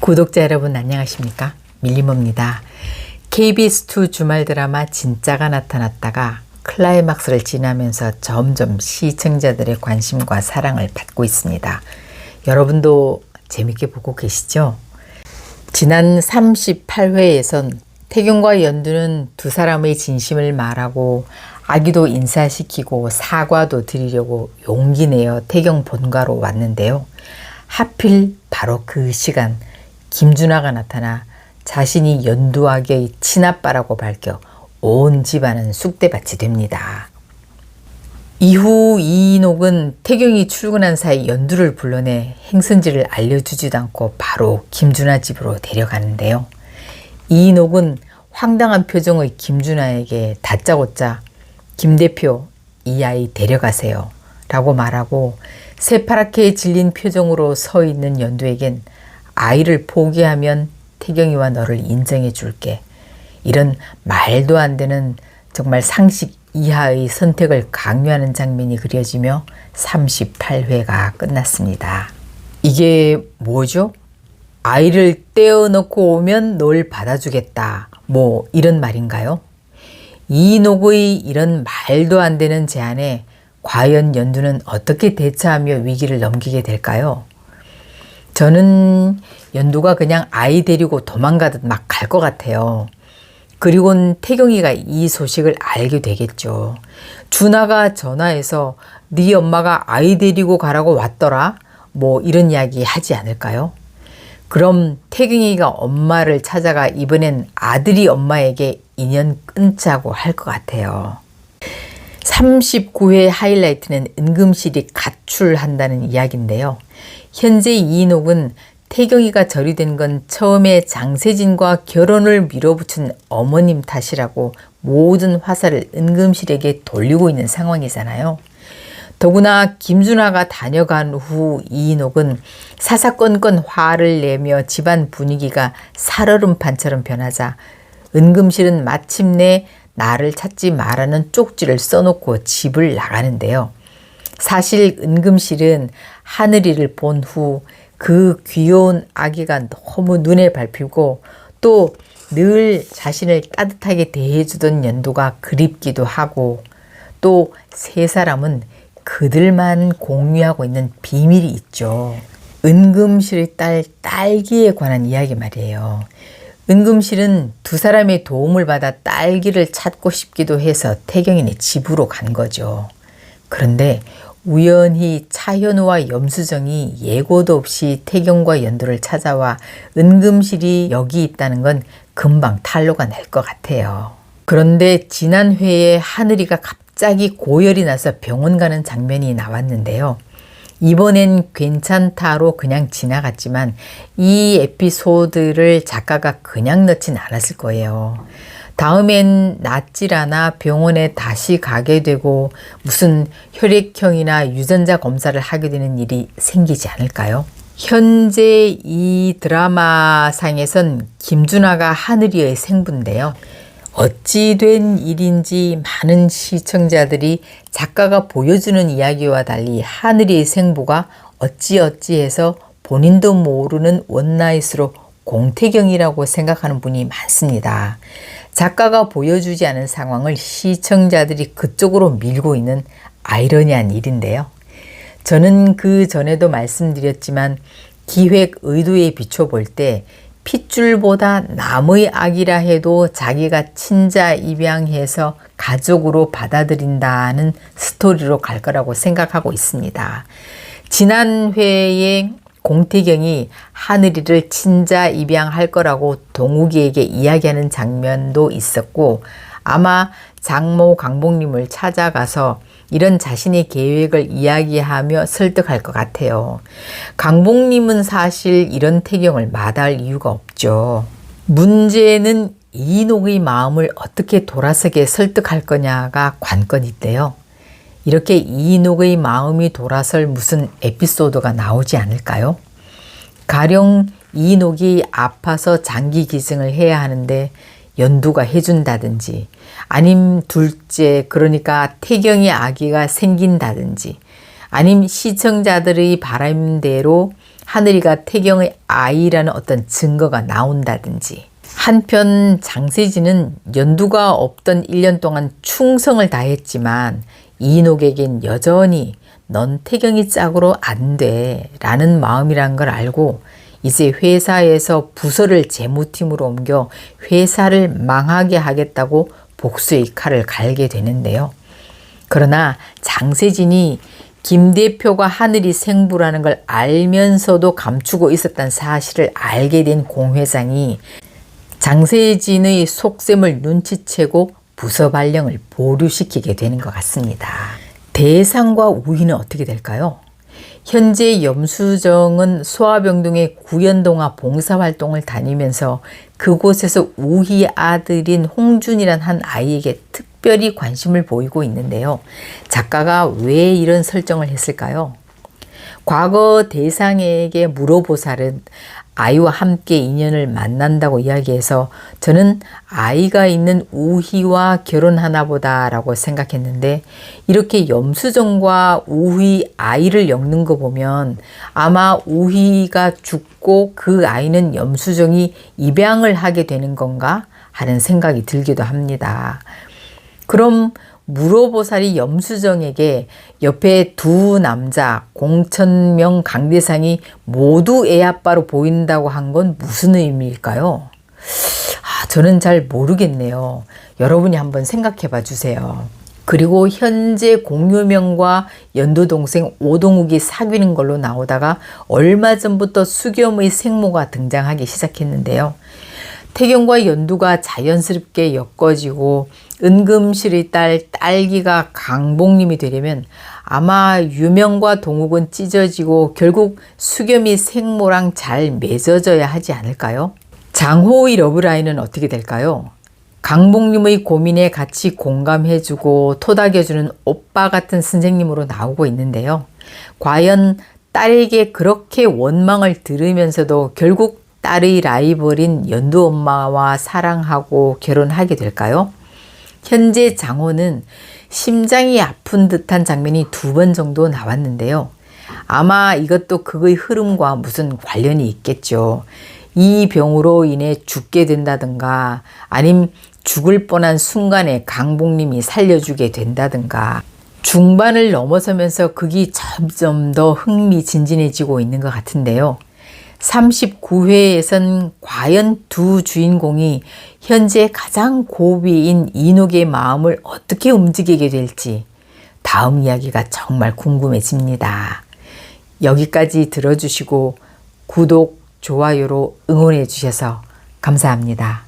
구독자 여러분 안녕하십니까? 밀리모입니다. KBS2 주말 드라마 진짜가 나타났다가 클라이막스를 지나면서 점점 시청자들의 관심과 사랑을 받고 있습니다. 여러분도 재밌게 보고 계시죠? 지난 38회에선 태경과 연두는 두 사람의 진심을 말하고 아기도 인사시키고 사과도 드리려고 용기 내어 태경 본가로 왔는데요. 하필 바로 그 시간 김준하가 나타나 자신이 연두아기의 친아빠라고 밝혀 온 집안은 쑥대밭이 됩니다. 이후 이인옥은 태경이 출근한 사이 연두를 불러내 행선지를 알려주지도 않고 바로 김준하 집으로 데려가는데요. 이인옥은 황당한 표정의 김준하에게 다짜고짜 김 대표 이 아이 데려가세요 라고 말하고 새파랗게 질린 표정으로 서 있는 연두에겐 아이를 포기하면 태경이와 너를 인정해 줄게. 이런 말도 안 되는 정말 상식 이하의 선택을 강요하는 장면이 그려지며 38회가 끝났습니다. 이게 뭐죠? 아이를 떼어놓고 오면 널 받아주겠다. 뭐 이런 말인가요? 이인옥의 이런 말도 안 되는 제안에 과연 연두는 어떻게 대처하며 위기를 넘기게 될까요? 저는 연두가 그냥 아이 데리고 도망가듯 막 갈 것 같아요. 그리고는 태경이가 이 소식을 알게 되겠죠. 준하가 전화해서 네 엄마가 아이 데리고 가라고 왔더라. 뭐 이런 이야기 하지 않을까요? 그럼 태경이가 엄마를 찾아가 이번엔 아들이 엄마에게 인연 끊자고 할 것 같아요. 39회 하이라이트는 은금실이 가출한다는 이야기인데요. 현재 이인옥은 태경이가 절이 된 건 처음에 장세진과 결혼을 밀어붙인 어머님 탓이라고 모든 화살을 은금실에게 돌리고 있는 상황이잖아요. 더구나 김준하가 다녀간 후 이인옥은 사사건건 화를 내며 집안 분위기가 살얼음판처럼 변하자 은금실은 마침내 나를 찾지 말라는 쪽지를 써놓고 집을 나가는데요. 사실 은금실은 하늘이를 본 후 그 귀여운 아기가 너무 눈에 밟히고 또 늘 자신을 따뜻하게 대해주던 연두가 그립기도 하고 또 세 사람은 그들만 공유하고 있는 비밀이 있죠. 은금실의 딸 딸기에 관한 이야기 말이에요. 은금실은 두 사람의 도움을 받아 딸기를 찾고 싶기도 해서 태경이네 집으로 간 거죠. 그런데 우연히 차현우와 염수정이 예고도 없이 태경과 연두를 찾아와 은금실이 여기 있다는 건 금방 탄로가 날 것 같아요. 그런데 지난 회에 하늘이가 갑자기 고열이 나서 병원 가는 장면이 나왔는데요. 이번엔 괜찮다로 그냥 지나갔지만 이 에피소드를 작가가 그냥 넣진 않았을 거예요. 다음엔 낫질 않아 병원에 다시 가게 되고 무슨 혈액형이나 유전자 검사를 하게 되는 일이 생기지 않을까요? 현재 이 드라마상에선 김준하가 하늘이의 생부인데요. 어찌 된 일인지 많은 시청자들이 작가가 보여주는 이야기와 달리 하늘이의 생부가 어찌어찌해서 본인도 모르는 원나잇으로 공태경이라고 생각하는 분이 많습니다. 작가가 보여주지 않은 상황을 시청자들이 그쪽으로 밀고 있는 아이러니한 일인데요. 저는 그 전에도 말씀드렸지만 기획 의도에 비춰볼 때 핏줄보다 남의 아기라 해도 자기가 친자 입양해서 가족으로 받아들인다는 스토리로 갈 거라고 생각하고 있습니다. 지난 회에 공태경이 하늘이를 친자 입양할 거라고 동욱이에게 이야기하는 장면도 있었고 아마 장모 강복님을 찾아가서 이런 자신의 계획을 이야기하며 설득할 것 같아요. 강복님은 사실 이런 태경을 마다할 이유가 없죠. 문제는 이인옥의 마음을 어떻게 돌아서게 설득할 거냐가 관건인데요. 이렇게 이인옥의 마음이 돌아설 무슨 에피소드가 나오지 않을까요? 가령 이인옥이 아파서 장기 기증을 해야 하는데 연두가 해준다든지 아님 둘째 그러니까 태경이 아기가 생긴다든지 아님 시청자들의 바람대로 하늘이가 태경의 아이라는 어떤 증거가 나온다든지. 한편 장세진은 연두가 없던 1년 동안 충성을 다했지만 이인옥에겐 여전히 넌 태경이 짝으로 안 돼 라는 마음이란 걸 알고 이제 회사에서 부서를 재무팀으로 옮겨 회사를 망하게 하겠다고 복수의 칼을 갈게 되는데요. 그러나 장세진이 김 대표가 하늘이 생부라는 걸 알면서도 감추고 있었던 사실을 알게 된 공 회장이 장세진의 속셈을 눈치채고 부서 발령을 보류시키게 되는 것 같습니다. 대상과 우희는 어떻게 될까요? 현재 염수정은 소아병동의 구연동화 봉사활동을 다니면서 그곳에서 우희 아들인 홍준이란 한 아이에게 특별히 관심을 보이고 있는데요. 작가가 왜 이런 설정을 했을까요? 과거 대상에게 물어보살은 아이와 함께 인연을 만난다고 이야기해서 저는 아이가 있는 우희와 결혼하나 보다라고 생각했는데 이렇게 염수정과 우희 아이를 엮는 거 보면 아마 우희가 죽고 그 아이는 염수정이 입양을 하게 되는 건가 하는 생각이 들기도 합니다. 그럼 물어보살이 염수정에게 옆에 두 남자 공천명 강대상이 모두 애아빠로 보인다고 한 건 무슨 의미일까요? 저는 잘 모르겠네요. 여러분이 한번 생각해 봐 주세요. 그리고 현재 공유명과 연두 동생 오동욱이 사귀는 걸로 나오다가 얼마 전부터 수겸의 생모가 등장하기 시작했는데요. 태경과 연두가 자연스럽게 엮어지고 은금실의 딸 딸기가 강복님이 되려면 아마 유명과 동욱은 찢어지고 결국 수겸이 생모랑 잘 맺어져야 하지 않을까요? 장호의 러브라인은 어떻게 될까요? 강복님의 고민에 같이 공감해주고 토닥여주는 오빠 같은 선생님으로 나오고 있는데요. 과연 딸에게 그렇게 원망을 들으면서도 결국 딸의 라이벌인 연두 엄마와 사랑하고 결혼하게 될까요? 현재 장호는 심장이 아픈 듯한 장면이 2번 정도 나왔는데요. 아마 이것도 그의 흐름과 무슨 관련이 있겠죠. 이 병으로 인해 죽게 된다든가 아님 죽을 뻔한 순간에 강복님이 살려주게 된다든가 중반을 넘어서면서 극이 점점 더 흥미진진해지고 있는 것 같은데요. 39회에선 과연 두 주인공이 현재 가장 고비인 이인옥의 마음을 어떻게 움직이게 될지 다음 이야기가 정말 궁금해집니다. 여기까지 들어주시고 구독, 좋아요로 응원해 주셔서 감사합니다.